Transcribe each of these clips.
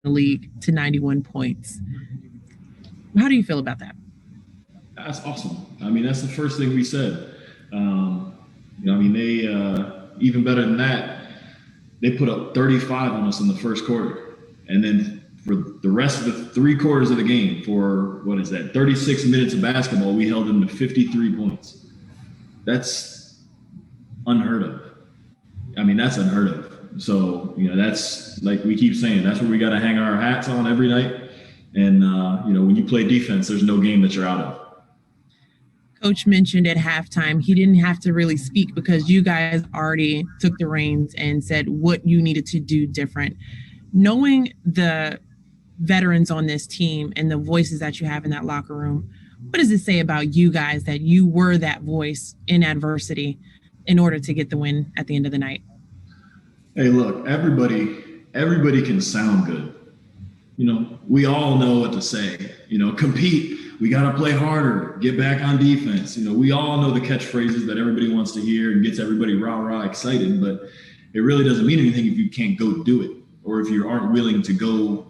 the league to 91 points. How do you feel about that? That's awesome. I mean, that's the first thing we said. They even better than that, they put up 35 on us in the first quarter. And then for the rest of the 3 quarters of the game, for 36 minutes of basketball, we held them to 53 points. That's unheard of. I mean, that's unheard of. So, that's like we keep saying, that's where we got to hang our hats on every night. And, when you play defense, there's no game that you're out of. Coach mentioned at halftime he didn't have to really speak because you guys already took the reins and said what you needed to do different. Knowing the veterans on this team and the voices that you have in that locker room, what does it say about you guys that you were that voice in adversity in order to get the win at the end of the night? Hey, look, everybody can sound good. We all know what to say. Compete. We got to play harder, get back on defense. We all know the catchphrases that everybody wants to hear and gets everybody rah-rah excited, but it really doesn't mean anything if you can't go do it, or if you aren't willing to go,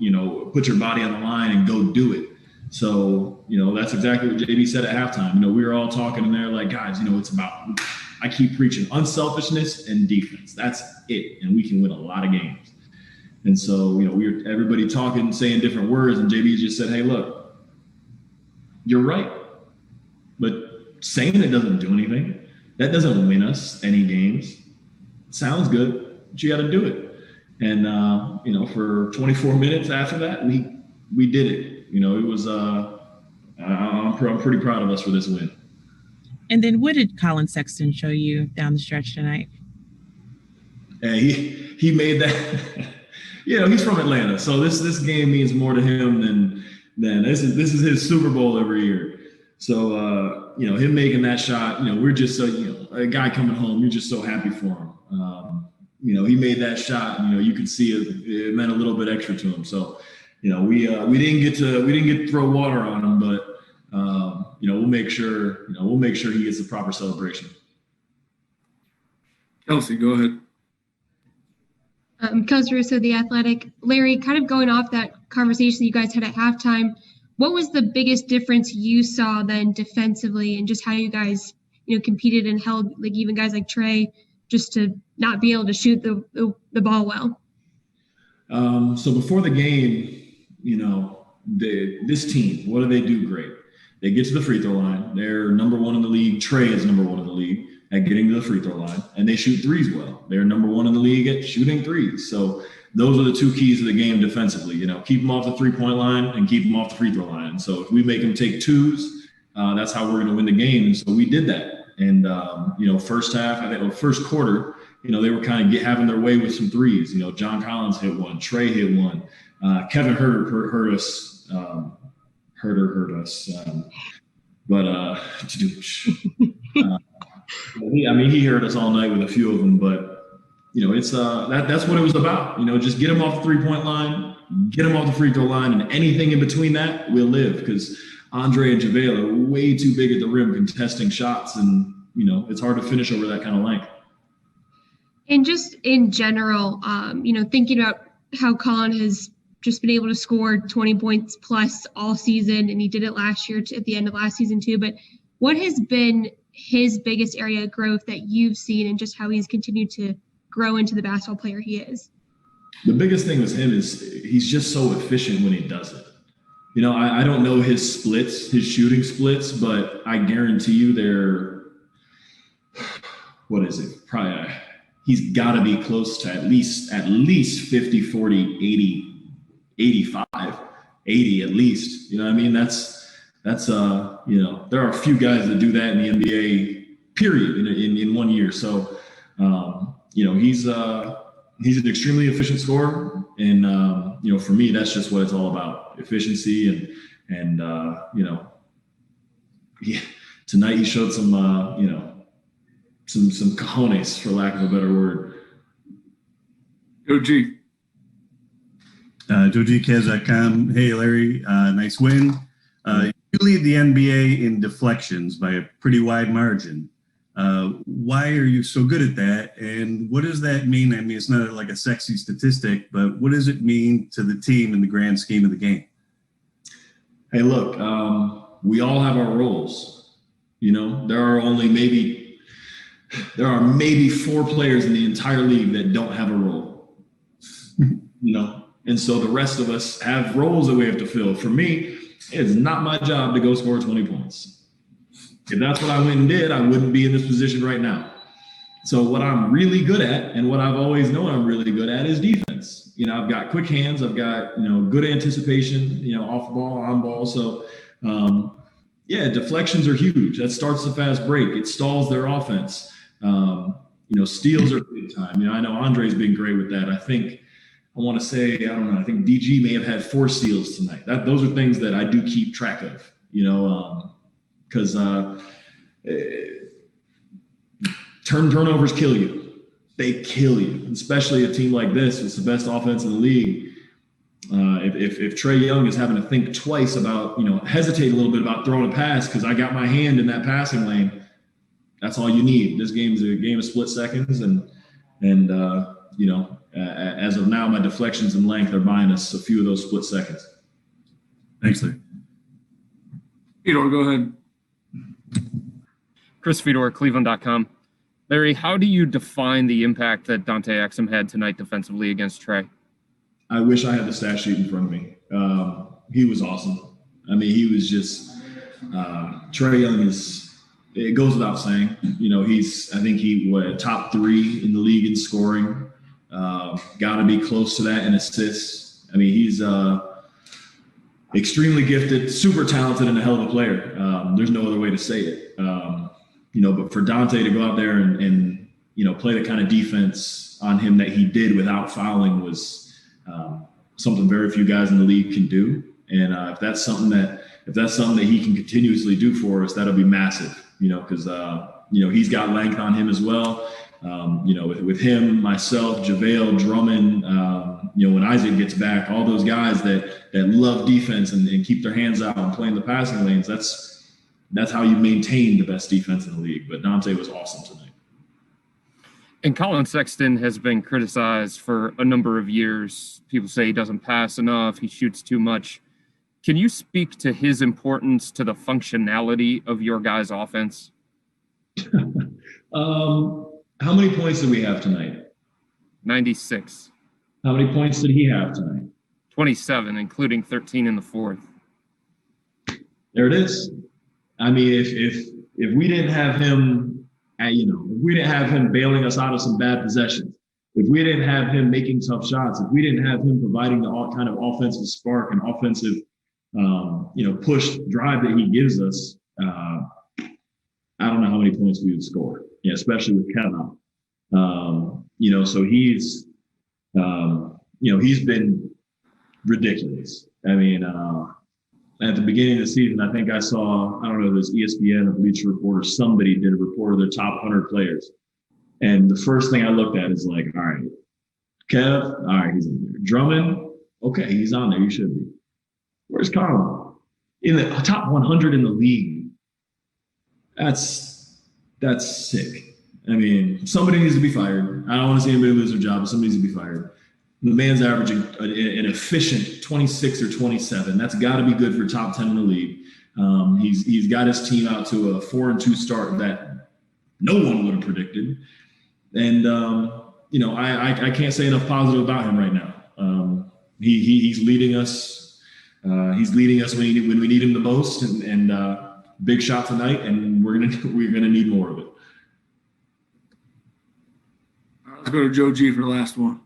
put your body on the line and go do it. So, that's exactly what JB said at halftime. We were all talking in there like, guys, it's about, I keep preaching unselfishness and defense. That's it. And we can win a lot of games. And so, we were everybody talking, saying different words, and JB just said, hey, look, you're right. But saying it doesn't do anything. That doesn't win us any games. It sounds good, but you got to do it. And, for 24 minutes after that, we did it. It was, I'm pretty proud of us for this win. And then what did Colin Sexton show you down the stretch tonight? Hey, he made that. He's from Atlanta, so this game means more to him than this is his Super Bowl every year. So him making that shot, we're just so a guy coming home, you're just so happy for him. He made that shot. You could see it meant a little bit extra to him. So we didn't get to throw water on him, but we'll make sure he gets the proper celebration. Kelsey, go ahead. Coach Russo, The Athletic. Larry, kind of going off that conversation you guys had at halftime, what was the biggest difference you saw then defensively and just how you guys, competed and held, like even guys like Trey, just to not be able to shoot the ball well? So before the game, this team, what do they do great? They get to the free throw line. They're number 1 in the league. Trey is number 1 in the league at getting to the free throw line, and they shoot threes well. They're number 1 in the league at shooting threes. So those are the 2 keys of the game defensively. Keep them off the 3-point line and keep them off the free throw line. So if we make them take twos, that's how we're going to win the game. And so we did that. And first half, first quarter, they were kind of having their way with some threes. John Collins hit one, Trey hit one, Kevin hurt us. Hurt us. He hurt us all night with a few of them, but it's that's what it was about. Just get them off the 3-point line, get them off the free throw line, and anything in between that, we'll live, because Andre and JaVale are way too big at the rim contesting shots, and it's hard to finish over that kind of length. And just in general, thinking about how Colin has just been able to score 20 points plus all season, and he did it last year at the end of last season too. But what has been his biggest area of growth that you've seen, and just how he's continued to grow into the basketball player he is? The biggest thing with him is he's just so efficient when he does it. I don't know his shooting splits, but I guarantee you probably he's got to be close to at least 50, 40, 80, 85, 80 at least. That's there are a few guys that do that in the NBA period in 1 year. So he's an extremely efficient scorer, and for me, that's just what it's all about: efficiency. And tonight he showed some some cojones, for lack of a better word. Joe JoeGKez.com. Hey, Larry, nice win. You lead the NBA in deflections by a pretty wide margin. Why are you so good at that? And what does that mean? I mean, it's not like a sexy statistic, but what does it mean to the team in the grand scheme of the game? Hey, look, we all have our roles. There are maybe 4 players in the entire league that don't have a role. And so the rest of us have roles that we have to fill. For me, it's not my job to go score 20 points. If that's what I went and did, I wouldn't be in this position right now. So what I'm really good at, and what I've always known I'm really good at, is defense. I've got quick hands. I've got, good anticipation, off ball, on ball. So, deflections are huge. That starts the fast break. It stalls their offense. Steals are big time. I know Andre's been great with that. I think DG may have had 4 steals tonight. Those are things that I do keep track of, because turnovers kill you. They kill you, especially a team like this. It's the best offense in the league. If Trae Young is having to think twice about, hesitate a little bit about throwing a pass because I got my hand in that passing lane, that's all you need. This game is a game of split seconds, and as of now, my deflections and length are buying us a few of those split seconds. Thanks, Larry. Fedor, go ahead. Chris Fedor, Cleveland.com. Larry, how do you define the impact that Dante Exum had tonight defensively against Trae? I wish I had the stat sheet in front of me. He was awesome. I mean, he was just Trae Young it goes without saying. He top 3 in the league in scoring. Got to be close to that in assists. I mean, he's extremely gifted, super talented, and a hell of a player. There's no other way to say it. But for Dante to go out there and play the kind of defense on him that he did without fouling was something very few guys in the league can do. And if that's something that he can continuously do for us, that'll be massive. Because he's got length on him as well. With him, myself, JaVale, Drummond, when Isaac gets back, all those guys that love defense and keep their hands out and play in the passing lanes, that's how you maintain the best defense in the league. But Dante was awesome tonight. And Colin Sexton has been criticized for a number of years. People say he doesn't pass enough, he shoots too much. Can you speak to his importance to the functionality of your guys' offense? How many points did we have tonight? 96. How many points did he have tonight? 27, including 13 in the fourth. There it is. I mean, if we didn't have him, if we didn't have him bailing us out of some bad possessions, if we didn't have him making tough shots, if we didn't have him providing the kind of offensive spark and offensive, push drive that he gives us, I don't know how many points we would score. Yeah, especially with Kevin. So he's been ridiculous. I mean, at the beginning of the season, I think I saw, I don't know if it was ESPN or Bleacher Report or somebody did a report of their top 100 players. And the first thing I looked at is like, all right, Kev, all right, he's in there. Drummond, okay, he's on there. He should be. Where's Colin? In the top 100 in the league. That's sick. I mean, somebody needs to be fired. I don't want to see anybody lose their job, but somebody needs to be fired. The man's averaging an efficient 26 or 27. That's got to be good for top 10 in the league. He's got his team out to a 4-2 start that no one would have predicted. And I can't say enough positive about him right now. He's leading us. He's leading us when we need him the most. And big shot tonight, and we're gonna need more of it. All right, let's go to Joe G for the last one.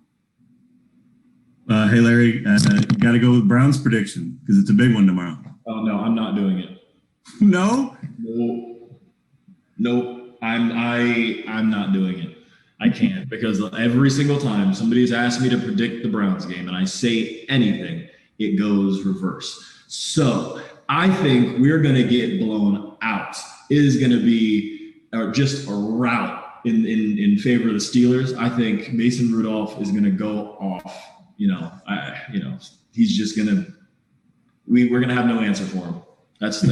Hey, Larry, got to go with Brown's prediction because it's a big one tomorrow. Oh, no, I'm not doing it. No? Nope. I'm not doing it. I can't, because every single time somebody's asked me to predict the Browns game and I say anything, it goes reverse. So I think we're going to get blown out. It is going to be just a rout in favor of the Steelers. I think Mason Rudolph is going to go off. He's just going to – we're going to have no answer for him. That's